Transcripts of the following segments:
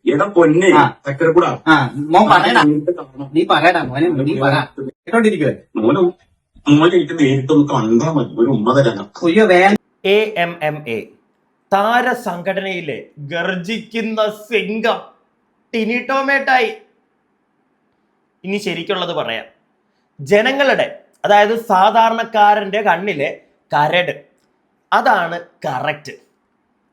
എടാ പൊന്നെ ചക്കരക്കൂടാ മോൻ പറയടാ, നീ പറയടാ മോനെ, നീ പറ കേട്ടോണ്ടിരിക്കുവേ. മോനെ എനിക്ക് നേരിട്ടൊന്ന് കണ്ടാ മതി, ഒരു ഉമ്മ തരാനാ. അയ്യോ AMMA താര സംഘടനയിലെ ഗർജിക്കുന്ന സിംഗം ടിനി ടോമേട്ടായി. ഇനി ശരിക്കുള്ളത് പറയാം, ജനങ്ങളുടെ, അതായത് സാധാരണക്കാരൻ്റെ കണ്ണിലെ കരട്, അതാണ് കറക്റ്റ്.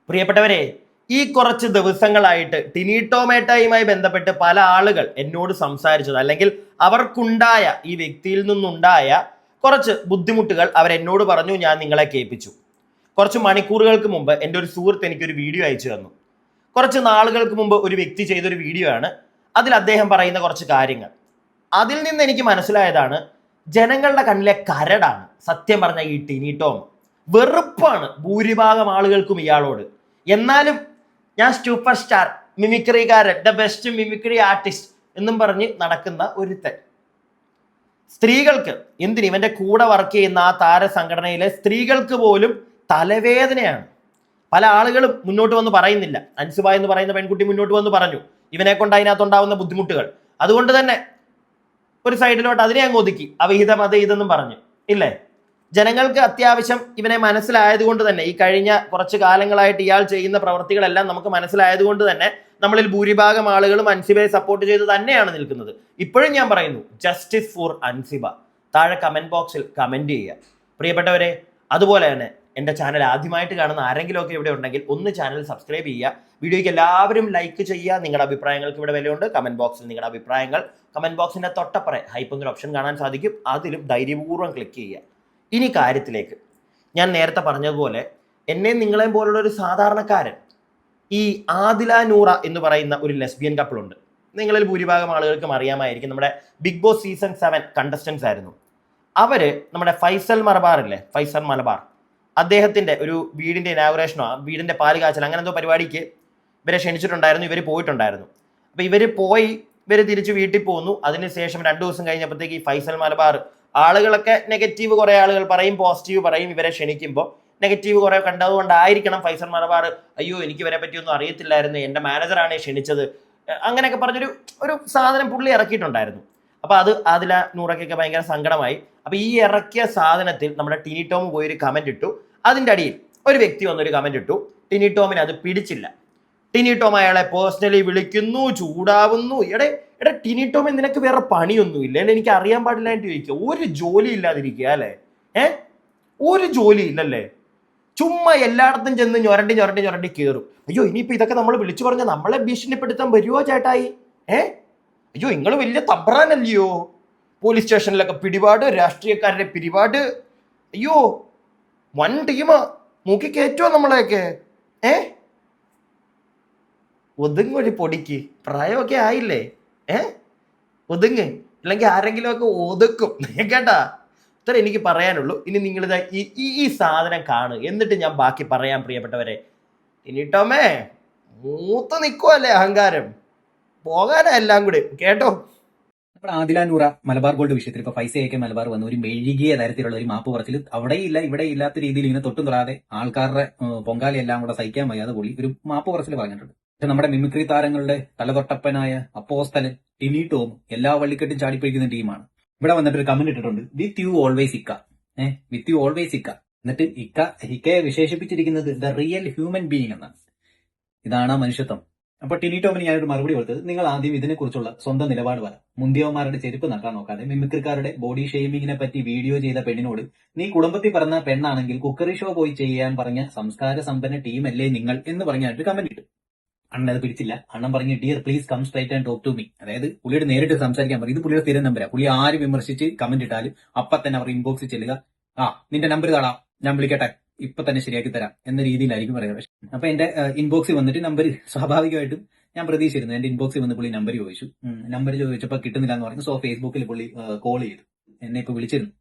പ്രിയപ്പെട്ടവരെ, ഈ കുറച്ച് ദിവസങ്ങളായിട്ട് ടിനി ടോമേട്ടായുമായി ബന്ധപ്പെട്ട് പല ആളുകൾ എന്നോട് സംസാരിച്ചത്, അല്ലെങ്കിൽ അവർക്കുണ്ടായ, ഈ വ്യക്തിയിൽ നിന്നുണ്ടായ കുറച്ച് ബുദ്ധിമുട്ടുകൾ അവരെന്നോട് പറഞ്ഞു. ഞാൻ നിങ്ങളെ കേൾപ്പിച്ചു. കുറച്ച് മണിക്കൂറുകൾക്ക് മുമ്പ് എൻ്റെ ഒരു സുഹൃത്ത് എനിക്കൊരു വീഡിയോ അയച്ചു തന്നു. കുറച്ച് നാളുകൾക്ക് മുമ്പ് ഒരു വ്യക്തി ചെയ്തൊരു വീഡിയോ ആണ്. അതിൽ അദ്ദേഹം പറയുന്ന കുറച്ച് കാര്യങ്ങൾ, അതിൽ നിന്ന് എനിക്ക് മനസ്സിലായതാണ്, ജനങ്ങളുടെ കണ്ണിലെ കരടാണ് സത്യം പറഞ്ഞ ഈ ടിനി ടോം. വെറുപ്പാണ് ഭൂരിഭാഗം ആളുകൾക്കും ഇയാളോട്. എന്നാലും ഞാൻ സൂപ്പർ സ്റ്റാർ, മിമിക്രിക്കാരൻ, ദ ബെസ്റ്റ് മിമിക്രി ആർട്ടിസ്റ്റ് എന്നും പറഞ്ഞ് നടക്കുന്ന ഒരുത്തൻ. സ്ത്രീകൾക്ക്, എന്തിന് ഇവന്റെ കൂടെ വർക്ക് ചെയ്യുന്ന ആ താര സംഘടനയിലെ സ്ത്രീകൾക്ക് പോലും തലവേദനയാണ്. പല ആളുകളും മുന്നോട്ട് വന്ന് പറയുന്നില്ല. അൻസുബ എന്ന് പറയുന്ന പെൺകുട്ടി മുന്നോട്ട് വന്ന് പറഞ്ഞു ഇവനെ കൊണ്ട് അതിനകത്തുണ്ടാവുന്ന ബുദ്ധിമുട്ടുകൾ. അതുകൊണ്ട് തന്നെ ഒരു സൈഡിലോട്ട് അതിനെ അങ്ങ് ഒതുക്കി, അവിഹിതം അത് ഇതെന്നും പറഞ്ഞു. ഇല്ലേ, ജനങ്ങൾക്ക് അത്യാവശ്യം ഇവനെ മനസ്സിലായതുകൊണ്ട് തന്നെ, ഈ കഴിഞ്ഞ കുറച്ച് കാലങ്ങളായിട്ട് ഇയാൾ ചെയ്യുന്ന പ്രവൃത്തികളെല്ലാം നമുക്ക് മനസ്സിലായതുകൊണ്ട് തന്നെ നമ്മളിൽ ഭൂരിഭാഗം ആളുകളും അൻസിബയെ സപ്പോർട്ട് ചെയ്ത് തന്നെയാണ് നിൽക്കുന്നത്. ഇപ്പോഴും ഞാൻ പറയുന്നു, ജസ്റ്റിസ് ഫോർ അൻസിബ. താഴെ കമന്റ് ബോക്സിൽ കമന്റ് ചെയ്യുക പ്രിയപ്പെട്ടവരെ. അതുപോലെ തന്നെ എൻ്റെ ചാനൽ ആദ്യമായിട്ട് കാണുന്ന ആരെങ്കിലുമൊക്കെ ഇവിടെ ഉണ്ടെങ്കിൽ ഒന്ന് ചാനൽ സബ്സ്ക്രൈബ് ചെയ്യുക. വീഡിയോയ്ക്ക് എല്ലാവരും ലൈക്ക് ചെയ്യുക. നിങ്ങളുടെ അഭിപ്രായങ്ങൾക്ക് ഇവിടെ വിലയുണ്ട്. കമന്റ് ബോക്സിൽ നിങ്ങളുടെ അഭിപ്രായങ്ങൾ, കമന്റ് ബോക്സിന്റെ തൊട്ടപ്പുറം ഹൈപ്പ് എന്നൊരു ഓപ്ഷൻ കാണാൻ സാധിക്കും, അതിലും ധൈര്യപൂർവ്വം ക്ലിക്ക് ചെയ്യുക. ഇനി കാര്യത്തിലേക്ക്, ഞാൻ നേരത്തെ പറഞ്ഞതുപോലെ എന്നെയും നിങ്ങളെയും പോലുള്ള ഒരു സാധാരണക്കാരൻ, ഈ ആദില നൂറ എന്ന് പറയുന്ന ഒരു ലെസ്ബിയൻ കപ്പിളുണ്ട്. നിങ്ങളിൽ ഭൂരിഭാഗം ആളുകൾക്കും അറിയാമായിരിക്കും, നമ്മുടെ ബിഗ് ബോസ് സീസൺ 7 കണ്ടസ്റ്റൻസ് ആയിരുന്നു. അവര് നമ്മുടെ ഫൈസൽ മലബാർ ഇല്ലേ, ഫൈസൽ മലബാർ, അദ്ദേഹത്തിന്റെ ഒരു വീടിന്റെ ഇനാഗുറേഷനോ വീടിന്റെ പാല് കാച്ചൽ അങ്ങനെ എന്തോ പരിപാടിക്ക് ഇവരെ ക്ഷണിച്ചിട്ടുണ്ടായിരുന്നു. ഇവർ പോയിട്ടുണ്ടായിരുന്നു. അപ്പൊ ഇവർ തിരിച്ച് വീട്ടിൽ പോന്നു. അതിനുശേഷം 2 ദിവസം കഴിഞ്ഞപ്പോഴത്തേക്ക് ഈ ഫൈസൽ മലബാർ, ആളുകളൊക്കെ നെഗറ്റീവ് കുറെ ആളുകൾ പറയും, പോസിറ്റീവ് പറയും. ഇവരെ ക്ഷണിക്കുമ്പോൾ നെഗറ്റീവ് കുറെ കണ്ടതുകൊണ്ടായിരിക്കണം ഫൈസൽ മലബാർ അയ്യോ എനിക്ക് ഇവരെ പറ്റിയൊന്നും അറിയത്തില്ലായിരുന്നു, എൻ്റെ മാനേജറാണ് ക്ഷണിച്ചത്, അങ്ങനെയൊക്കെ പറഞ്ഞൊരു സാധനം പുള്ളി ഇറക്കിയിട്ടുണ്ടായിരുന്നു. അപ്പൊ അത് അതില നൂറയ്ക്കൊക്കെ ഭയങ്കര സങ്കടമായി. അപ്പൊ ഈ ഇറക്കിയ സാധനത്തിൽ നമ്മുടെ ടിനി ടോം പോയി ഒരു കമന്റ് ഇട്ടു. അതിൻ്റെ അടിയിൽ ഒരു വ്യക്തി വന്നൊരു കമന്റ് ഇട്ടു. ടിനി ടോമിന് അത് പിടിച്ചില്ല. ടിനി ടോം അയാളെ പേഴ്സണലി വിളിക്കുന്നു, ചൂടാവുന്നു. എടേ ടിനി ടോം നിനക്ക് വേറെ പണിയൊന്നുമില്ല, അല്ലെ? എനിക്ക് അറിയാൻ പാടില്ലായിട്ട് ചോദിക്കുക. ഒരു ജോലി ഇല്ലാതിരിക്കുക അല്ലേ? ഒരു ജോലി ഇല്ലല്ലേ? ചുമ്മാ എല്ലായിടത്തും ചെന്ന് ഞൊരണ്ടി കയറും. അയ്യോ ഇനിയിപ്പോ ഇതൊക്കെ നമ്മൾ വിളിച്ചു പറഞ്ഞ നമ്മളെ ഭീഷണിപ്പെടുത്താൻ വരുവോ ചേട്ടായി? അയ്യോ നിങ്ങൾ വലിയ തബ്രാനല്ലയോ? പോലീസ് സ്റ്റേഷനിലൊക്കെ പിടിപാട്, രാഷ്ട്രീയക്കാരുടെ പിടിപാട്, അയ്യോ വൻ ടീമാ, മൂക്കി കയറ്റുമോ നമ്മളെയൊക്കെ? ഒതുങ്ങൊരു പൊടിക്ക്, പ്രായമൊക്കെ ആയില്ലേ? ഒതുങ്ങ്, ഇല്ലെങ്കിൽ ആരെങ്കിലും ഒക്കെ ഒതുക്കും കേട്ടാ. ഇത്ര എനിക്ക് പറയാനുള്ളൂ. ഇനി നിങ്ങളിത് ഈ സാധനം കാണുക, എന്നിട്ട് ഞാൻ ബാക്കി പറയാൻ പ്രിയപ്പെട്ടവരെ. ഇനിട്ടോമേ മൂത്ത് നിൽക്കുവല്ലേ അഹങ്കാരം, പോകാനാ എല്ലാം കൂടി കേട്ടോ. നമ്മുടെ ആദില നൂറ മലബാർ ഗോൾഡ് വിഷയത്തിൽ ഇപ്പൊ പൈസയൊക്കെ മലബാർ വന്ന ഒരു മെഴുകിയ തരത്തിലുള്ള ഒരു മാപ്പ് പറച്ചിൽ അവിടെയില്ല ഇവിടെ ഇല്ലാത്ത രീതിയിൽ ഇങ്ങനെ തൊട്ടും തൊടാതെ ആൾക്കാരുടെ പൊങ്കാലയെല്ലാം കൂടെ സഹിക്കാൻ വയ്യാതെ പുള്ളി ഒരു മാപ്പ് പറച്ചിൽ പറഞ്ഞിട്ടുണ്ട്. പക്ഷെ നമ്മുടെ മിമിക്രി താരങ്ങളുടെ തലതൊട്ടപ്പനായ അപ്പോസ്തലൻ ടിനി ടോം എല്ലാ വള്ളിക്കെട്ടും ചാടിപ്പിടിക്കുന്ന ടീമാണ്. ഇവിടെ വന്നിട്ട് ഒരു കമന്റ് ഇട്ടിട്ടുണ്ട്, വിത്ത് യു ഓൾവേസ് ഇക്ക. വിത്ത് യു ഓൾവേസ് ഇക്ക. എന്നിട്ട് ഇക്കയെ വിശേഷിപ്പിച്ചിരിക്കുന്നത് ദ റിയൽ ഹ്യൂമൻ ബീയിങ് എന്നാണ്. ഇതാണ് മനുഷ്യത്വം. അപ്പൊ ടിനി ടോമിന് ഞാനൊരു മറുപടി കൊടുത്തത്, നിങ്ങൾ ആദ്യം ഇതിനെക്കുറിച്ചുള്ള സ്വന്തം നിലപാട് പറ. മുന്തിയവന്മാരുടെ ചെരുപ്പ് നക്കാൻ നോക്കാതെ മിമിക്രിക്കാരുടെ ബോഡി ഷെയ്മിങ്ങിനെ പറ്റി വീഡിയോ ചെയ്ത പെണ്ണിനോട് നീ കുടുംബത്തിൽ പറഞ്ഞ പെണ്ണാണെങ്കിൽ കുക്കറി ഷോ പോയി ചെയ്യാൻ പറഞ്ഞ സംസ്കാര സമ്പന്ന ടീമല്ലേ നിങ്ങൾ എന്ന് പറഞ്ഞായിട്ട് കമന്റ് ഇട്ടു. അണ്ണൻ അത് പിടിച്ചില്ല. അണ്ണൻ പറഞ്ഞു dear please come straight and talk to me. അതായത് പുള്ളിയോട് നേരിട്ട് സംസാരിക്കാൻ പറയും. ഇത് പുള്ളിയുടെ സ്ഥിരം നമ്പരാ. പുള്ളി ആര് വിമർശിച്ച് കമന്റ് ഇട്ടാലും അപ്പൊ തന്നെ അവർ ഇൻബോക്സിൽ ചെല്ലുക, നിന്റെ നമ്പർ താടാ, ഞാൻ വിളിക്കട്ടെ, ഇപ്പൊ തന്നെ ശരിയാക്കി തരാം എന്ന രീതിയിലായിരിക്കും പറയുക. അപ്പൊ എന്റെ ഇൻബോക്സിൽ വന്നിട്ട് നമ്പർ സ്വാഭാവികമായിട്ടും ഞാൻ പ്രതീക്ഷിച്ചിരുന്നു. എന്റെ ഇൻബോക്സിൽ വന്ന് പുള്ളി നമ്പർ ചോദിച്ചു. നമ്പർ ചോദിച്ചപ്പോ കിട്ടുന്നില്ല എന്ന് പറഞ്ഞു. സോ ഫേസ്ബുക്കിൽ പുള്ളി കോൾ ചെയ്തു, എന്നെ ഇപ്പൊ വിളിച്ചിരുന്നു.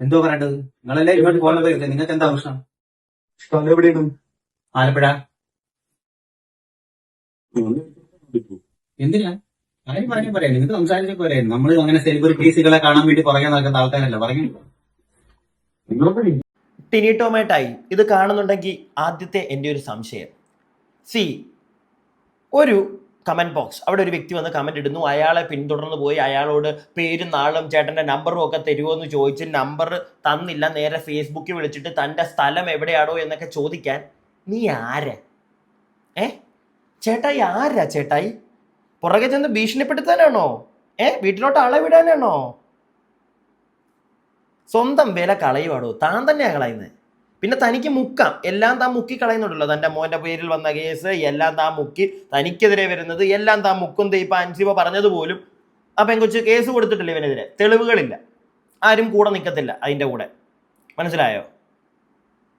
എന്തോ പറയേണ്ടത്? നിങ്ങളല്ലേ ഇങ്ങോട്ട് ഫോൺ നമ്പർ, നിങ്ങൾക്ക് എന്താ പ്രശ്നം? ആലപ്പുഴ. എന്തിനാ കാര്യം പറഞ്ഞു പറയാം, നിങ്ങൾക്ക് സംസാരിച്ച പോരെ. നമ്മൾ അങ്ങനെ സെലിബ്രിറ്റീസുകളെ കാണാൻ വേണ്ടി പറയാൻ നടക്കുന്ന ആൾക്കാരല്ല. പറഞ്ഞു ടിനി ടോമേട്ടായി ഇത് കാണുന്നുണ്ടെങ്കിൽ ആദ്യത്തെ എൻ്റെ ഒരു സംശയം, സി ഒരു കമന്റ് ബോക്സ്, അവിടെ ഒരു വ്യക്തി വന്ന് കമന്റ് ഇടുന്നു, അയാളെ പിന്തുടർന്ന് പോയി അയാളോട് പേരും നാളും ചേട്ടൻ്റെ നമ്പറും ഒക്കെ തരുമോ എന്ന് ചോദിച്ച് നമ്പർ തന്നില്ല, നേരെ ഫേസ്ബുക്കിൽ വിളിച്ചിട്ട് തൻ്റെ സ്ഥലം എവിടെയാണോ എന്നൊക്കെ ചോദിക്കാൻ നീ ആരാ? ചേട്ടായി ആരാ ചേട്ടായി? പുറകെ ചെന്ന് ഭീഷണിപ്പെടുത്താനാണോ? വീട്ടിലോട്ട് ആളെ വിടാനാണോ? സ്വന്തം വില കളയുവാടോ, താൻ തന്നെയാണ് കളയുന്നത്. പിന്നെ തനിക്ക് മുക്കാം, എല്ലാം താൻ മുക്കി കളയുന്നുണ്ടല്ലോ. തൻ്റെ മോൻ്റെ പേരിൽ വന്ന കേസ് എല്ലാം താൻ മുക്കി, തനിക്കെതിരെ വരുന്നത് എല്ലാം താൻ മുക്കും. ഇപ്പം അൻസിബ പറഞ്ഞതുപോലും ആ പെങ്കൊച്ച് കേസ് കൊടുത്തിട്ടില്ല ഇവനെതിരെ, തെളിവുകളില്ല, ആരും കൂടെ നിൽക്കത്തില്ല അതിൻ്റെ കൂടെ. മനസ്സിലായോ?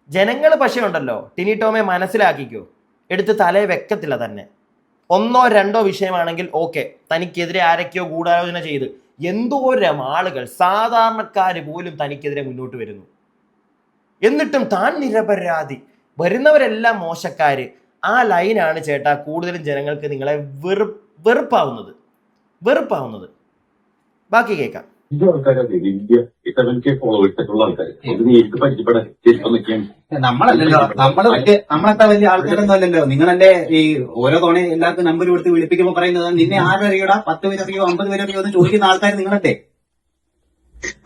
ജനങ്ങൾ പക്ഷേ ഉണ്ടല്ലോ, ടിനി ടോമെ മനസ്സിലാക്കിക്കോ, എടുത്ത് തലയെ വെക്കത്തില്ല തന്നെ. 1 or 2 വിഷയമാണെങ്കിൽ ഓക്കെ, തനിക്കെതിരെ ആരൊക്കെയോ ഗൂഢാലോചന ചെയ്ത് എന്തോരം ആളുകൾ, സാധാരണക്കാർ പോലും തനിക്കെതിരെ മുന്നോട്ട് വരുന്നു. എന്നിട്ടും താൻ നിരപരാധി, വരുന്നവരെല്ലാം മോശക്കാര്. ആ ലൈനാണ് ചേട്ടാ കൂടുതലും ജനങ്ങൾക്ക് നിങ്ങളെ വെറുപ്പാവുന്നത്. ബാക്കി കേൾക്കാം. വലിയ ആൾക്കാരല്ലേ, വലിയ 7K ഫോളോവേഴ്സൊക്കെയുള്ള ആൾക്കാർ. അത് നേരിട്ട് പരിചയപ്പെടാൻ ശരിക്കും നിൽക്കാൻ നമ്മളല്ലല്ലോ, നമ്മളെത്ര വലിയ ആൾക്കാരൊന്നും അല്ലല്ലോ. നിങ്ങളെന്റെ ഈ ഓരോ തവണ എല്ലാവർക്കും നമ്പർ കൊടുത്ത് വിളിപ്പിക്കുമ്പോ പറയുന്നത് നിന്നെ ആരറിയോടാ, 10 പേരറിയോ 50 പേരറിയോ എന്ന് ചോദിക്കുന്ന ആൾക്കാർ നിങ്ങളല്ലേ?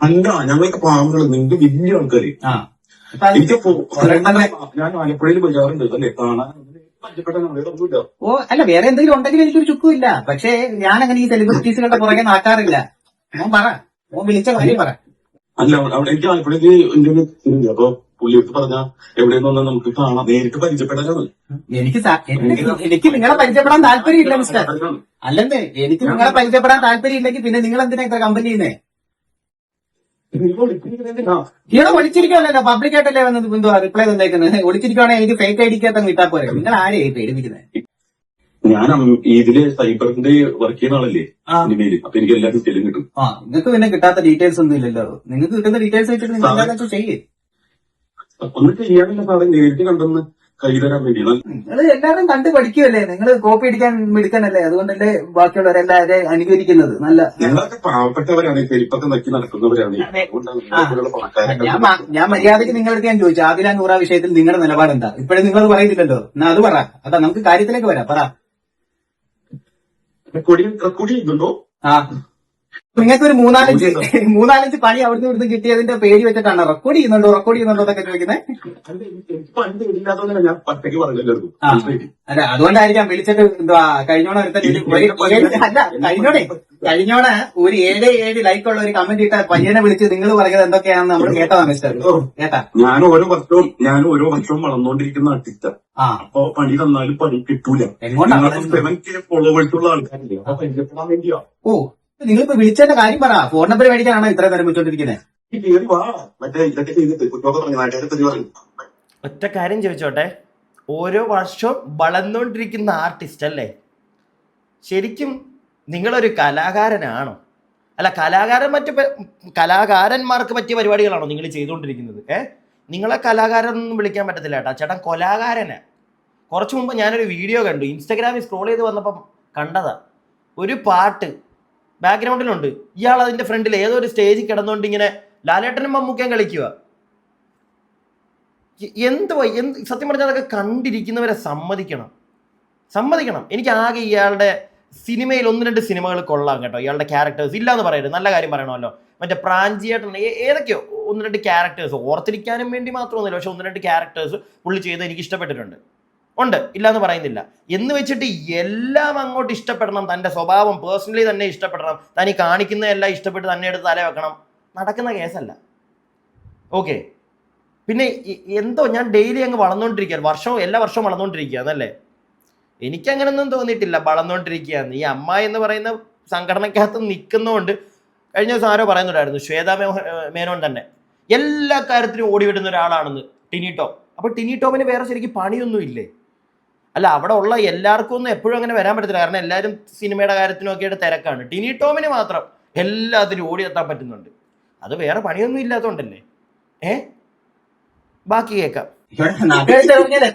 അല്ല, ഞങ്ങൾക്ക് പാമ്പുകൾ, നിങ്ങൾക്ക് വലിയ ആൾക്കാര്. എനിക്ക് ഞാൻ ആലപ്പുഴയിൽ പോകാറുണ്ട് അല്ലേ, കാണാൻ പരിചയപ്പെട്ട നമ്മളൊന്നുമില്ല. ഓ അല്ല, വേറെ എന്തെങ്കിലും ഉണ്ടെങ്കിൽ എനിക്കൊരു ചുക്കുമില്ല. പക്ഷേ ഞാൻ അങ്ങനെ ഈ സെലിബ്രിറ്റീസുകളുടെ പുറകെ നടക്കാറില്ല. ഓൻ വിളിച്ച കാര്യം പറ. അല്ല, അവിടെ എനിക്ക് ആലപ്പുഴയ്ക്ക് എന്റെ ഒരു ഇതുണ്ട്. അപ്പൊ പുള്ളിയെടുത്ത് പറഞ്ഞാൽ എവിടെയെന്ന് നമുക്ക് കാണാം, നേരിട്ട് പരിചയപ്പെടാനാണ്. എനിക്ക് നിങ്ങളെ പരിചയപ്പെടാൻ താല്പര്യമില്ല മിസ്റ്റർ. അല്ലെന്നേ, എനിക്ക് നിങ്ങളെ പരിചയപ്പെടാൻ താല്പര്യമില്ലെങ്കിൽ പിന്നെ നിങ്ങൾ എന്തിനാ ഇത്ര കമ്പനി ചെയ്യുന്നേ? ഇവിടെ ഒളിച്ചിരിക്കുവല്ലോ, പബ്ലിക്കായിട്ടല്ലേ വന്നത് എന്തുവാ റിപ്ലൈ തന്നേക്കുന്നത്. ഒളിച്ചിരിക്കുവാണെങ്കിൽ എനിക്ക് ഫേക്ക് ഐഡിക്കകത്ത് കിട്ടാൻ പോരെ. നിങ്ങൾ ആരെയായി പേടിപ്പിക്കുന്നത്? ഞാൻ ഇതില് സൈബറിന്റെ വർക്ക് ചെയ്യുന്ന ആളല്ലേ ഇനിമേല്, അപ്പൊ എനിക്ക് എല്ലാ ഡീറ്റെയിലും കിട്ടും. നിങ്ങൾക്ക് പിന്നെ കിട്ടാത്ത ഡീറ്റെയിൽസ് ഒന്നും ഇല്ലല്ലോ. നിങ്ങൾക്ക് കിട്ടുന്ന ഡീറ്റെയിൽസ് വെച്ചിട്ട് നിങ്ങൾ എന്താണെന്ന് ചെയ്യേ. ഒന്നും ചെയ്യാനില്ല സാറേ, നേരിട്ട് കണ്ടെന്ന് കൈ തരാൻ വേണ്ടിയാണ്. നിങ്ങൾ എല്ലാവരും കണ്ട് പഠിക്കുമല്ലേ, നിങ്ങൾ കോപ്പി അടിക്കാൻ മിടുക്കനല്ലേ, അതുകൊണ്ടല്ലേ ബാക്കിയുള്ളവരെല്ലാവരെയും അനുകരിക്കുന്നത്. നല്ല ഞങ്ങളൊക്കെ പാവപ്പെട്ടവരാണ്, ചെരുപ്പൊക്കെ നക്കി നടക്കുന്നവരാണ്. ഞാൻ മര്യാദയ്ക്ക് നിങ്ങളുടെ ഞാൻ ചോദിച്ചു, ആദില നൂറ വിഷയത്തിൽ നിങ്ങളുടെ നിലപാട് എന്താ? ഇപ്പോഴും നിങ്ങൾ പറയുന്നില്ലല്ലോ, എന്നാ അത് പറ. അതാ നമുക്ക് കാര്യത്തിലേക്ക് വരാം, പറ. റെക്കോർഡ് ചെയ്യുന്നുണ്ടോ? നിങ്ങൾക്ക് ഒരു മൂന്നാലഞ്ച് പണി അവിടുന്ന് ഇവിടുന്ന് കിട്ടിയതിന്റെ പേടി വെച്ചിട്ടാണ് റെക്കോർഡ് ചെയ്യുന്നുണ്ടോ എന്നൊക്കെ ചോദിക്കുന്നത്. ഞാൻ പറ്റയ്ക്ക് പറഞ്ഞല്ലോ. അല്ല, അതുകൊണ്ടായിരിക്കാം വിളിച്ചിട്ട് എന്തുവാ കഴിഞ്ഞോണ കഴിഞ്ഞോണ ഒരു 7 ലൈക്കുള്ള ഒരു കമന്റ് ഇട്ട പയ്യനെ വിളിച്ച് നിങ്ങൾ പറഞ്ഞത് എന്തൊക്കെയാണെന്ന് നമ്മൾ കേട്ടതാ മിസ്റ്റർ. കേട്ടാ, ഞാൻ ഓരോ വർഷവും വളർന്നുകൊണ്ടിരിക്കുന്ന ആർട്ടിസ്റ്റാ. അപ്പൊ പണി തന്നാലും പണി കിട്ടൂല. 7K ഫോളോവേഴ്സുള്ള ആൾക്കാരില്ലേ, അപ്പൊ പരിചയപ്പെടാൻ വേണ്ടിയാ. ഓ, നിങ്ങളിപ്പോ വിളിച്ചതിന്റെ കാര്യം പറ. ഫോൺ നമ്പർ മേടിക്കാനാണോ ഇത്ര നേരം വിളിച്ചോണ്ടിരിക്കുന്നത്? ഒറ്റ കാര്യം ചോദിച്ചോട്ടെ, ഓരോ വർഷവും വളർന്നുകൊണ്ടിരിക്കുന്ന ആർട്ടിസ്റ്റ് അല്ലേ? ശരിക്കും നിങ്ങളൊരു കലാകാരനാണോ? അല്ല, കലാകാരന്മാർക്ക് പറ്റിയ പരിപാടികളാണോ നിങ്ങൾ ചെയ്തുകൊണ്ടിരിക്കുന്നത്? നിങ്ങളെ കലാകാരനൊന്നും വിളിക്കാൻ പറ്റത്തില്ല കേട്ടോ, ചേട്ടൻ കൊലാകാരനാ. കുറച്ചു മുമ്പ് ഞാനൊരു വീഡിയോ കണ്ടു, ഇൻസ്റ്റാഗ്രാമിൽ സ്ക്രോൾ ചെയ്ത് വന്നപ്പം കണ്ടതാ. ഒരു പാട്ട് ബാക്ക്ഗ്രൗണ്ടിലുണ്ട്, ഇയാൾ അതിന്റെ ഫ്രണ്ടിൽ ഏതോ ഒരു സ്റ്റേജിൽ കിടന്നുകൊണ്ട് ഇങ്ങനെ ലാലേട്ടനും മമ്മൂക്കയും കളിക്കുക. സത്യം പറഞ്ഞാൽ അതൊക്കെ കണ്ടിരിക്കുന്നവരെ സമ്മതിക്കണം. എനിക്ക് ആകെ ഇയാളുടെ സിനിമയിൽ 1-2 സിനിമകൾ കൊള്ളാം കേട്ടോ. ഇയാളുടെ ക്യാരക്ടേഴ്സ് ഇല്ലാന്ന് പറയരുത്, നല്ല കാര്യം പറയണമല്ലോ. മറ്റേ പ്രാഞ്ചിയായിട്ടുണ്ട്, ഏതൊക്കെയോ 1-2 ക്യാരക്ടേഴ്സ് ഓർത്തിരിക്കാനും വേണ്ടി മാത്രമൊന്നുമില്ല, പക്ഷെ 1-2 ക്യാരക്ടേഴ്സ് പുള്ളി ചെയ്ത് എനിക്ക് ഇഷ്ടപ്പെട്ടിട്ടുണ്ട്. ഉണ്ട്, ഇല്ലാന്ന് പറയുന്നില്ല. എന്ന് വെച്ചിട്ട് എല്ലാം അങ്ങോട്ട് ഇഷ്ടപ്പെടണം, തൻ്റെ സ്വഭാവം പേഴ്സണലി തന്നെ ഇഷ്ടപ്പെടണം, തനി കാണിക്കുന്നതെല്ലാം ഇഷ്ടപ്പെട്ട് തന്നെ എടുത്ത് തല വെക്കണം, നടക്കുന്ന കേസല്ല. ഓക്കെ, പിന്നെ എന്തോ ഞാൻ ഡെയിലി അങ്ങ് വളർന്നുകൊണ്ടിരിക്കുക, എല്ലാ വർഷവും വളർന്നുകൊണ്ടിരിക്കുക എന്നല്ലേ? എനിക്കങ്ങനൊന്നും തോന്നിയിട്ടില്ല വളർന്നുകൊണ്ടിരിക്കുകയെന്ന്. ഈ അമ്മ എന്ന് പറയുന്ന സംഘടനയ്ക്കകത്ത് നിൽക്കുന്നതുകൊണ്ട് കഴിഞ്ഞ ദിവസം ആരോ പറയുന്നുണ്ടായിരുന്നു, ശ്വേതാ മേനോൻ തന്നെ എല്ലാ കാര്യത്തിനും ഓടി വിടുന്ന ഒരാളാണെന്ന് ടിനി ടോം. അപ്പോൾ ടിനി ടോമിന് വേറെ ശരിക്കും പണിയൊന്നും ഇല്ലേ? അല്ല, അവിടെ ഉള്ള എല്ലാവർക്കും ഒന്നും എപ്പോഴും അങ്ങനെ വരാൻ പറ്റത്തില്ല, കാരണം എല്ലാവരും സിനിമയുടെ കാര്യത്തിനും ഒക്കെ ആയിട്ട് തിരക്കാണ്. ടിനി ടോമിന് മാത്രം എല്ലാത്തിനും ഓടിയെത്താൻ പറ്റുന്നുണ്ട്, അത് വേറെ പണിയൊന്നും ഇല്ലാത്തതുകൊണ്ടല്ലേ. ബാക്കി കേൾക്കാം.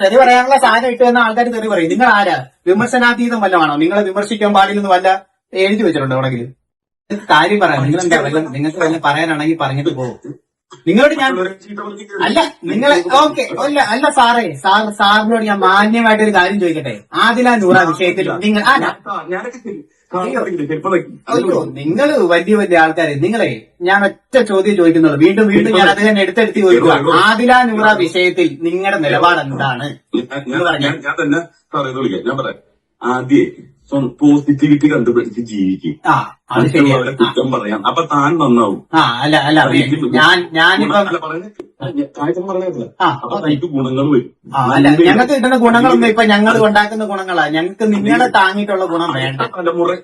തെറി പറയാനുള്ള സാധനം ഇട്ട് വന്ന ആൾക്കാർ തെറി പറയും. നിങ്ങൾ ആരാ? വിമർശനാതീതം വല്ലതാണോ? നിങ്ങളെ വിമർശിക്കാൻ പാടില്ലെന്ന് വല്ല എഴുതി വെച്ചിട്ടുണ്ടോ എവിടെങ്കിലും? കാര്യം പറയാം. നിങ്ങൾ എന്താ നിങ്ങൾക്ക് വല്ല പറയാനാണെങ്കിൽ പറഞ്ഞിട്ട് പോകും. നിങ്ങളോട് ഞാൻ അല്ല നിങ്ങളെ ഓക്കെ അല്ല സാറേ സാറിനോട് ഞാൻ മാന്യമായിട്ടൊരു കാര്യം ചോദിക്കട്ടെ. ആദില നൂറ വിഷയത്തിൽ നിങ്ങൾ അയ്യോ നിങ്ങള് വലിയ വലിയ ആൾക്കാരെ നിങ്ങളെ ഞാൻ ഒറ്റ ചോദ്യം ചോദിക്കുന്നുള്ളൂ. വീണ്ടും വീണ്ടും ഞാൻ അത് തന്നെ എടുത്തെടുത്ത് ചോദിക്കുക. ആദില നൂറ വിഷയത്തിൽ നിങ്ങളുടെ നിലപാട് എന്താണ്? ഞാൻ തന്നെ പറയുന്നത് വിളിക്കാം. ഞാൻ പറയാം, ആദ്യം പോസിറ്റിവിറ്റി കണ്ടുപിടിച്ച് ജീവിക്കും. അത് ശരിയാണ്. കുറ്റം പറയാം, അപ്പൊ താൻ നന്നാവും. അല്ല ഞാനിപ്പം അപ്പൊ തനിക്ക് ഗുണങ്ങൾ വരും. അല്ല ഞങ്ങൾക്ക് കിട്ടുന്ന ഗുണങ്ങളൊന്നും ഇപ്പൊ ഞങ്ങൾ ഉണ്ടാക്കുന്ന ഗുണങ്ങളാ. ഞങ്ങൾക്ക് നിങ്ങളെ താങ്ങിയിട്ടുള്ള ഗുണം വേണ്ട.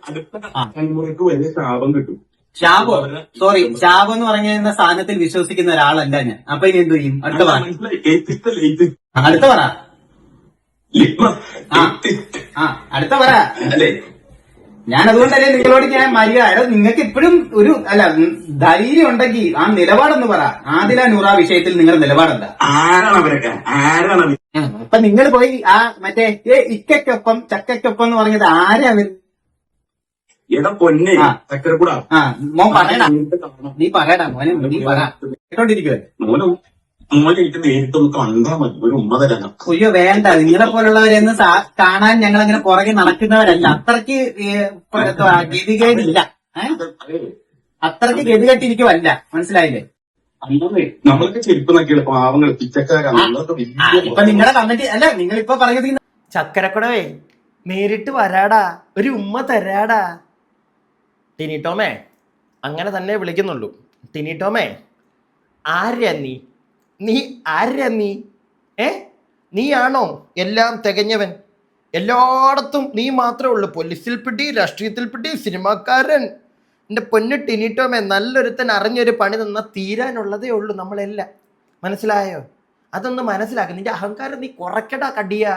അടുത്ത തലമുറക്ക് വരെ ശാപം കിട്ടും. ശാപം എന്ന് പറയുന്ന സ്ഥാനത്തിൽ വിശ്വസിക്കുന്ന ഒരാളല്ല ഞാൻ. അപ്പൊ ഇനി എന്ത് ചെയ്യും? അടുത്ത പറ. അടുത്ത പറ. അല്ലേ, ഞാൻ അതുകൊണ്ടല്ലേ നിങ്ങളോട് ഞാൻ മര്യാദ നിങ്ങൾക്ക് ഇപ്പോഴും ഒരു ധൈര്യം ഉണ്ടെങ്കിൽ ആ നിലപാടൊന്ന് പറ. ആദില നൂറ വിഷയത്തിൽ നിങ്ങളുടെ നിലപാടെന്താ? ആരാണ് അവരൊക്കെ? ആരാണ്? അപ്പൊ നിങ്ങൾ പോയി ആ മറ്റേ ഇക്കൊപ്പം ചക്കൊപ്പം എന്ന് പറഞ്ഞത് ആരാ അവർ? എടാ പൊന്നെ ചക്കരക്കൂടാ. മോൻ പറയടാ, നീ പറയടാ മോനെ, നീ പറ. കേട്ടോണ്ടിരിക്കുവല്ലേ? മോനെ എനിക്ക് നേരിട്ടൊന്ന് കണ്ടാ മതി, ഒരു ഉമ്മ തരാനാ. അയ്യോ വേണ്ട, നിങ്ങളെ പോലുള്ളവരെന്ന് കാണാൻ ഞങ്ങൾ അങ്ങനെ പുറകെ നടക്കുന്നവരല്ല. അത്രയ്ക്ക് ഗതികേടില്ല, അത്രയ്ക്ക് ഗതികെട്ടിരിക്കുവല്ല, മനസ്സിലായില്ലേ? നമ്മളൊക്കെ ചെരുപ്പ് നോക്കിയുള്ള പാവങ്ങൾ പിച്ചക്കാരാണ്. ഇപ്പൊ നിങ്ങളുടെ കമ്മിറ്റി അല്ല നിങ്ങളിപ്പോ പറയുന്നത്. ചക്കരക്കുടവേ നേരിട്ട് വരാടാ, ഒരു ഉമ്മ തരാടാ. ടിനിട്ടോമേ അങ്ങനെ തന്നെ വിളിക്കുന്നുള്ളൂ. ടിനിട്ടോമേ ആര്യാ നീ ആര്യാ നീയാണോ എല്ലാം തികഞ്ഞവൻ? എല്ലായിടത്തും നീ മാത്രമേ ഉള്ളൂ. പോലീസിൽ പിടി, രാഷ്ട്രീയത്തിൽ പിടി, സിനിമാക്കാരൻ. എൻ്റെ പൊന്നു ടിനിട്ടോമേ, നല്ലൊരുത്തൻ അറിഞ്ഞൊരു പണി തന്നാൽ തീരാനുള്ളതേ ഉള്ളൂ നമ്മളെല്ലാം. മനസ്സിലായോ? അതൊന്ന് മനസ്സിലാക്കുക. നിന്റെ അഹങ്കാരം നീ കുറയ്ക്കടാ കടിയാ.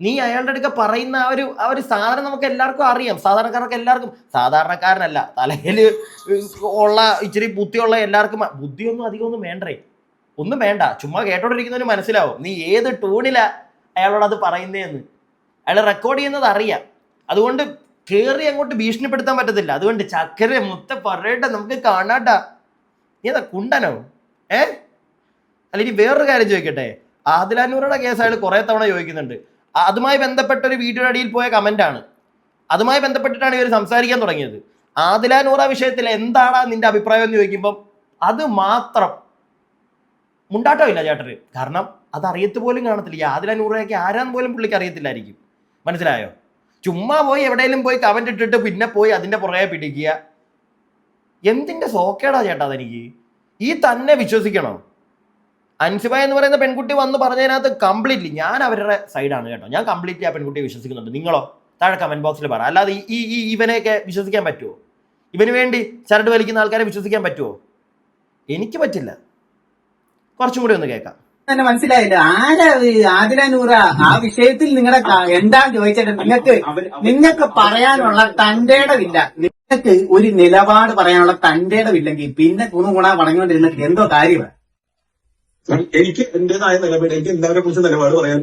നീ അയാളുടെ അടുക്ക പറയുന്ന ആ ഒരു സാധനം നമുക്ക് എല്ലാവർക്കും അറിയാം. സാധാരണക്കാർക്ക് എല്ലാവർക്കും, സാധാരണക്കാരനല്ല തലയിൽ ഉള്ള ഇച്ചിരി ബുദ്ധിയുള്ള എല്ലാവർക്കും ബുദ്ധിയൊന്നും അധികമൊന്നും വേണ്ടേ, ഒന്നും വേണ്ട. ചുമ്മാ കേട്ടോണ്ടിരിക്കുന്നതിന് മനസ്സിലാവും നീ ഏത് ടൂണിലാ അയാളോട് അത് പറയുന്നതെന്ന്. അയാൾ റെക്കോർഡ് ചെയ്യുന്നത് അറിയാം. അതുകൊണ്ട് കയറി അങ്ങോട്ട് ഭീഷണിപ്പെടുത്താൻ പറ്റത്തില്ല. അതുകൊണ്ട് ചക്കര മുത്ത പറയട്ടെ, നമുക്ക് കാണാട്ടാ. നീ അതാ കുണ്ടനോ? അല്ല ഇനി വേറൊരു കാര്യം ചോദിക്കട്ടെ. ആദില നൂറയുടെ കേസ് അയാൾ കുറെ തവണ ചോദിക്കുന്നുണ്ട്. അതുമായി ബന്ധപ്പെട്ട ഒരു വീഡിയോയുടെ അടിയിൽ പോയ കമന്റാണ്. അതുമായി ബന്ധപ്പെട്ടിട്ടാണ് ഇവർ സംസാരിക്കാൻ തുടങ്ങിയത്. ആദില നൂറ വിഷയത്തിൽ എന്താണ് നിന്റെ അഭിപ്രായം എന്ന് ചോദിക്കുമ്പം അത് മാത്രം മുണ്ടാട്ടമില്ല ചേട്ടന്. കാരണം അത് അറിയത്ത് പോലും കാണത്തില്ല. ഈ ആദില നൂറയൊക്കെ ആരാന്ന് പോലും പുള്ളിക്ക് അറിയത്തില്ലായിരിക്കും. മനസ്സിലായോ? ചുമ്മാ പോയി എവിടെയെങ്കിലും പോയി കമന്റ് ഇട്ടിട്ട് പിന്നെ പോയി അതിന്റെ പുറകെ പിടിക്കുക. എന്തിന്റെ സോക്കേടാ ചേട്ടാ അതെനിക്ക്? ഈ തന്നെ വിശ്വസിക്കണോ? അൻസിബ എന്ന് പറയുന്ന പെൺകുട്ടി വന്ന് പറഞ്ഞതിനകത്ത് കംപ്ലീറ്റ്ലി ഞാൻ അവരുടെ സൈഡാണ് കേട്ടോ. ഞാൻ കംപ്ലീറ്റ്ലി ആ പെൺകുട്ടിയെ വിശ്വസിക്കുന്നുണ്ട്. നിങ്ങളോ? താഴെ കമന്റ് ബോക്സിൽ പറ. അല്ലാതെ ഇവനെയൊക്കെ വിശ്വസിക്കാൻ പറ്റുമോ? ഇവന് വേണ്ടി ചരട് വലിക്കുന്ന ആൾക്കാരെ വിശ്വസിക്കാൻ പറ്റുമോ? എനിക്ക് പറ്റില്ല. കുറച്ചും കൂടി ഒന്ന് കേൾക്കാം. തന്നെ മനസ്സിലായില്ല ആരാ ആദില നൂറ ആ വിഷയത്തിൽ നിങ്ങളുടെ എന്താന്ന് ചോദിച്ചിട്ട് നിങ്ങൾക്ക് പറയാനുള്ള തന്റേടമില്ല. നിങ്ങൾക്ക് ഒരു നിലപാട് പറയാനുള്ള തന്റേടമില്ലെങ്കിൽ പിന്നെ ഗുണ പറഞ്ഞുകൊണ്ടിരുന്നിട്ട് എന്തോ കാര്യമാണ്. എനിക്ക് എന്റേതായ നിലപാട്, എനിക്ക് എല്ലാവരെ കുറിച്ച് നിലപാട് പറയാൻ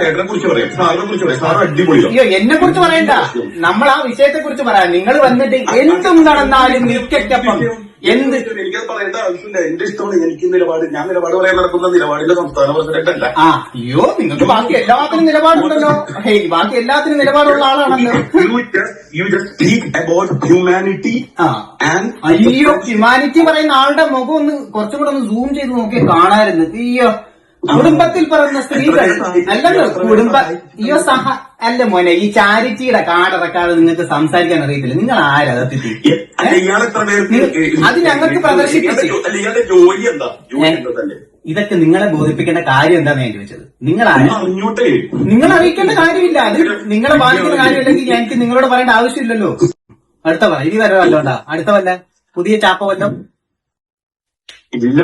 ചേട്ടനെ കുറിച്ച് പറയാം, സാറിനെ കുറിച്ച് പറയാം. സാറ് അടിപൊളിയോ? അയ്യോ എന്നെ കുറിച്ച് പറയണ്ട, നമ്മൾ ആ വിഷയത്തെ കുറിച്ച് പറയാം. നിങ്ങൾ വന്നിട്ട് എന്തും നടന്നാലും നിൽക്കപ്പം എന്ത് എനിക്കത് പറയേണ്ട ആവശ്യമില്ല. എന്റെ ഇഷ്ടമാണ്. എനിക്ക് നിലപാട്, ഞാൻ നിലപാട് പറയാൻ നടക്കുന്ന നിലപാടിന്റെ സംസ്ഥാന പ്രസിഡന്റ് അല്ല. അയ്യോ നിങ്ങൾക്ക് ബാക്കി എല്ലാത്തിനും നിലപാടുണ്ടല്ലോ. ബാക്കി എല്ലാത്തിനും നിലപാടുള്ള ആളാണല്ലോ. You just speak about humanity and അയ്യോ ഹ്യൂമാനിറ്റി പറയുന്ന ആളുടെ മുഖം ഒന്ന് കുറച്ചും കൂടെ ഒന്ന് സൂം ചെയ്ത് നോക്കി കാണാറുണ്ട്. അയ്യോ കുടുംബത്തിൽ പറയുന്ന സ്ത്രീകൾ അല്ലല്ലോ അയ്യോ അല്ല മോനെ, ഈ ചാരിറ്റിയുടെ കാർഡിറക്കാതെ നിങ്ങൾക്ക് സംസാരിക്കാൻ അറിയത്തില്ല. നിങ്ങൾ ആരാ സത്യത്തിൽ? അത് ഞങ്ങൾക്ക് പ്രദർശിപ്പിച്ചു. ഇതൊക്കെ നിങ്ങളെ ബോധിപ്പിക്കേണ്ട കാര്യം എന്താന്ന് ഞാൻ ചോദിച്ചത്. നിങ്ങൾ അറിയിക്കേണ്ട കാര്യമില്ല. അത് നിങ്ങളെ ബാധിക്കുന്ന കാര്യമില്ലെങ്കിൽ എനിക്ക് നിങ്ങളോട് പറയേണ്ട ആവശ്യമില്ലല്ലോ. അടുത്ത പറ, ഇനി വരെ വല്ലോണ്ടാ? അടുത്ത വല്ല പുതിയ ചാപ്പ വല്ലോ?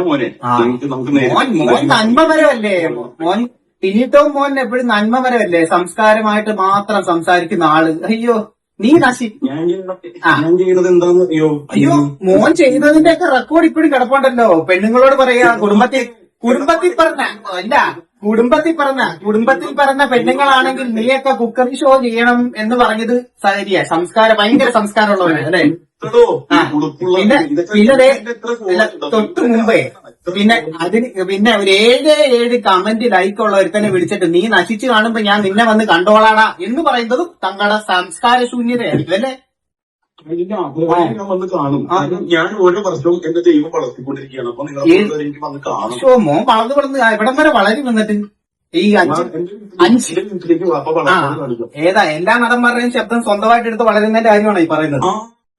മോൻ നന്മപരമല്ലേ മോൻ? ടിനിട്ടോ മോൻ എപ്പോഴും നന്മപരമല്ലേ? സംസ്കാരമായിട്ട് മാത്രം സംസാരിക്കുന്ന ആള്. അയ്യോ നീ അയ്യോ മോൻ ചെയ്തതിന്റെ ഒക്കെ റെക്കോർഡ് ഇപ്പോഴും കിടപ്പുണ്ടല്ലോ. പെണ്ണുങ്ങളോട് പറയാ കുടുംബത്തിൽ പറഞ്ഞ പെണ്ണുങ്ങളാണെങ്കിൽ നീയൊക്കെ കുക്കറി ഷോ ചെയ്യണം എന്ന് പറഞ്ഞത് ശരിയാ. ഭയങ്കര സംസ്കാരമുള്ളവരാണ് അല്ലെ? എത്രയോ ആ. ഉടുപ്പുള്ള പിന്നെ ദേ, അല്ല, തൊട്ട് മുമ്പേ പിന്നെ ഒരു 7 കമന്റ് ലൈക്ക് ഉള്ള ഒരുത്തനെ വിളിച്ചിട്ട് നീ നശിച്ചു കാണുമ്പോ ഞാൻ നിന്നെ വന്ന് കണ്ടോളാടാ എന്ന് പറയുന്നതും തങ്ങളുടെ സംസ്കാര ശൂന്യതയായിരിക്കും അല്ലേ? അതിന്റെ അഭിപ്രായം ഞാൻ വന്ന് കാണും. കാരണം ഞാൻ ഓരോ വർഷവും എന്റെ ദൈവം വളർത്തിക്കൊണ്ടിരിക്കുകയാണ്. അപ്പൊ നിങ്ങളെ എനിക്ക് വന്ന് കാണും. മോൻ വളർന്ന് എവിടം വരെ വളരും വന്നിട്ട് ഈ അഞ്ച് എന്റെ വീട്ടിലേക്ക് വാപ്പ വളർത്താൻ കാണിക്കും. ഏതാ എല്ലാ നടന്മാരുടെയും ശബ്ദം സ്വന്തമായിട്ട് എടുത്ത് വളരുന്നതിന്റെ കാര്യമാണോ ഈ പറയുന്നത്?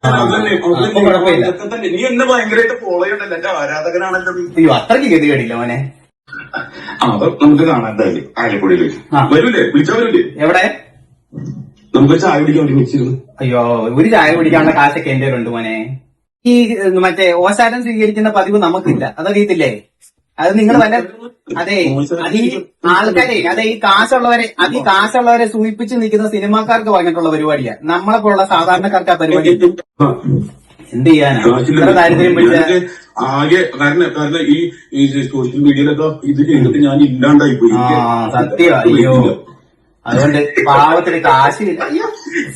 അതല്ലേ, അപ്പൊ കുഴപ്പമില്ല. അതൊക്കെ തന്നെ. നീ എന്നെ ഭയങ്കരമായിട്ട് ഫോളോ ചെയ്യണ്ടല്ലോ, എന്റെ ആരാധകനാണല്ലോ നീ. അയ്യോ അത്രയ്ക്ക് ഗതികേടില്ല മോനെ. അപ്പൊ നമുക്ക് കാണാൻ എന്തായാലും ആലപ്പുഴയില് വരൂലേ, വിളിച്ചാ വരൂലേ? എവിടെ? നമുക്ക് ചായ കുടിക്കാൻ വേണ്ടി വെച്ചിരുന്നു. അയ്യോ ഒരു ചായ കുടിക്കാനുള്ള കാശൊക്കെ എന്റെ ഉണ്ട് മോനെ. ഈ മറ്റേ ഓശാരം സ്വീകരിക്കുന്ന പതിവ് നമുക്കില്ല, അതറിയത്തില്ലേ? അത് നിങ്ങൾ വല്ല അതെ അത് ഈ ആൾക്കാരെ അതെ ഈ കാശുള്ളവരെ സൂചിപ്പിച്ച് നിൽക്കുന്ന സിനിമാക്കാർക്ക് പറഞ്ഞിട്ടുള്ള പരിപാടിയാ. നമ്മളെ പോലുള്ള സാധാരണക്കാർക്ക് ആ പരിപാടി എന്ത് ചെയ്യാനാ? ഇത്ര ദാരിദ്ര്യം പിടിച്ച ആകെ കാരണം ഈ സോഷ്യൽ മീഡിയയിലൊക്കെ ഇത് ചെയ്തിട്ട് ഞാൻ ഇല്ലാണ്ടായി പോയി. സത്യം. അയ്യോ അതുകൊണ്ട് പാവത്തിന് കാശില്ല. അയ്യോ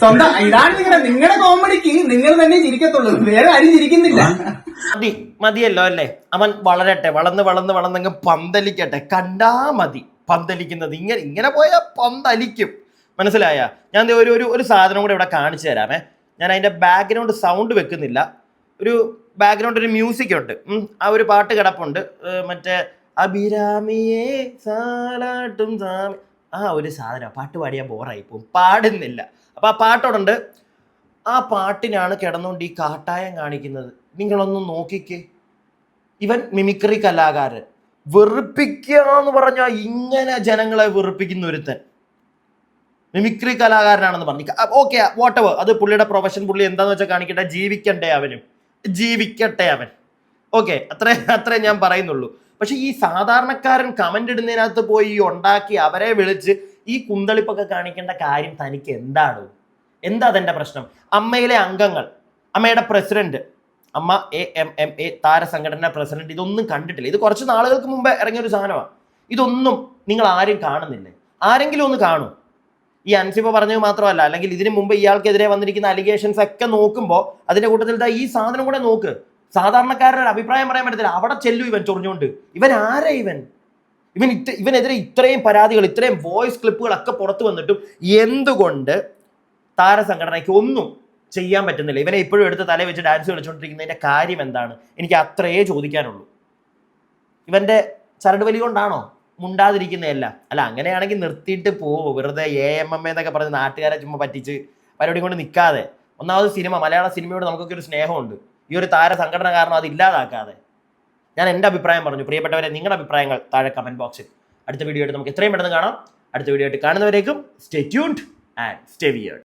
സ്വന്തം ഇതാണ് നിങ്ങളുടെ കോമഡിക്ക് നിങ്ങൾ തന്നെ ചിരിക്കത്തുള്ളൂ, വേറെ ആരും ചിരിക്കുന്നില്ല. മതിയല്ലോ അല്ലേ? അവൻ വളരട്ടെ, വളർന്നങ്ങ് പന്തലിക്കട്ടെ. കണ്ടാ മതി പന്തലിക്കുന്നത്. ഇങ്ങനെ പോയാൽ പന്തലിക്കും. മനസ്സിലായ? ഞാൻ ഒരു സാധനം കൂടെ ഇവിടെ കാണിച്ചു തരാമേ. ഞാൻ അതിന്റെ ബാക്ക്ഗ്രൗണ്ട് സൗണ്ട് വെക്കുന്നില്ല. ഒരു ബാക്ക്ഗ്രൗണ്ട് ഒരു മ്യൂസിക് ഉണ്ട്. ആ ഒരു പാട്ട് കിടപ്പുണ്ട്, മറ്റേ അഭിരാമിയെ സാലാട്ടും സാമി, ആ ഒരു സാധനം. പാട്ട് പാടിയാൽ ബോറായി പോകും, പാടുന്നില്ല. അപ്പൊ ആ പാട്ടോടുണ്ട്. ആ പാട്ടിനാണ് കിടന്നുകൊണ്ട് ഈ കാട്ടായം കാണിക്കുന്നത്. നിങ്ങളൊന്ന് നോക്കിക്കേ. ഇവൻ മിമിക്രി കലാകാരൻ. വെറുപ്പിക്കാന്ന് പറഞ്ഞാൽ ഇങ്ങനെ ജനങ്ങളെ വെറുപ്പിക്കുന്ന ഒരുത്തൻ മിമിക്രി കലാകാരനാണെന്ന് പറഞ്ഞു. ഓക്കെ വാട്ടവർ, അത് പുള്ളിയുടെ പ്രൊഫഷൻ, പുള്ളി എന്താന്ന് വെച്ചാൽ കാണിക്കട്ടെ. ജീവിക്കട്ടെ അവൻ. ഓക്കെ, അത്രേ ഞാൻ പറയുന്നുള്ളൂ. പക്ഷെ ഈ സാധാരണക്കാരൻ കമന്റ് ഇടുന്നതിനകത്ത് പോയി ഉണ്ടാക്കി അവരെ വിളിച്ച് ഈ കുന്തളിപ്പൊക്കെ കാണിക്കേണ്ട കാര്യം തനിക്ക് എന്താണ്? എന്താ അതെന്റെ പ്രശ്നം? അമ്മയിലെ അംഗങ്ങൾ, അമ്മയുടെ പ്രസിഡന്റ്, അമ്മ AMMA താരസംഘടന പ്രസിഡന്റ്, ഇതൊന്നും കണ്ടിട്ടില്ല. ഇത് കുറച്ച് നാളുകൾക്ക് മുമ്പ് ഇറങ്ങിയൊരു സാധനമാണ്. ഇതൊന്നും നിങ്ങൾ ആരും കാണുന്നില്ലേ? ആരെങ്കിലും ഒന്ന് കാണും. ഈ അൻസിബ പറഞ്ഞത് മാത്രമല്ല, അല്ലെങ്കിൽ ഇതിനു മുമ്പ് ഇയാൾക്കെതിരെ വന്നിരിക്കുന്ന അലിഗേഷൻസ് ഒക്കെ നോക്കുമ്പോൾ അതിന്റെ കൂട്ടത്തിൽ ഈ സാധനം കൂടെ നോക്ക്. സാധാരണക്കാരുടെ അഭിപ്രായം പറയാൻ പറ്റത്തില്ല. അവിടെ ചെല്ലു ഇവൻ ചൊറിഞ്ഞുകൊണ്ട്. ഇവൻ ആരാ? ഇവനെതിരെ ഇത്രയും പരാതികൾ, ഇത്രയും വോയിസ് ക്ലിപ്പുകളൊക്കെ പുറത്തു വന്നിട്ടും എന്തുകൊണ്ട് താരസംഘടനയ്ക്ക് ഒന്നും ചെയ്യാൻ പറ്റുന്നില്ല? ഇവനെ ഇപ്പോഴും എടുത്ത് തല വെച്ച് ഡാൻസ് കളിച്ചുകൊണ്ടിരിക്കുന്നതിന്റെ കാര്യം എന്താണ്? എനിക്ക് അത്രയേ ചോദിക്കാനുള്ളൂ. ഇവന്റെ ചരട് വലി കൊണ്ടാണോ മുണ്ടാതിരിക്കുന്നതല്ല? അല്ല, അങ്ങനെയാണെങ്കിൽ നിർത്തിയിട്ട് പോവോ? വെറുതെ AMMA എന്നൊക്കെ പറഞ്ഞ് നാട്ടുകാരെ ചുമ്മാ പറ്റിച്ച് പരിപാടി കൊണ്ട് നിൽക്കാതെ. ഒന്നാമത് മലയാള സിനിമയോട് നമുക്കൊക്കെ ഒരു സ്നേഹമുണ്ട്. ഈ ഒരു താരസംഘടന കാരണം അത് ഇല്ലാതാക്കാതെ. ഞാൻ എൻ്റെ അഭിപ്രായം പറഞ്ഞു. പ്രിയപ്പെട്ടവരെ, നിങ്ങളുടെ അഭിപ്രായങ്ങൾ താഴെ കമന്റ് ബോക്സിൽ. അടുത്ത വീഡിയോ ആയിട്ട് നമുക്ക് എത്രയും പെട്ടെന്ന് കാണാം. അടുത്ത വീഡിയോ ആയിട്ട് കാണുന്നവരേക്കും stay tuned and stay weird.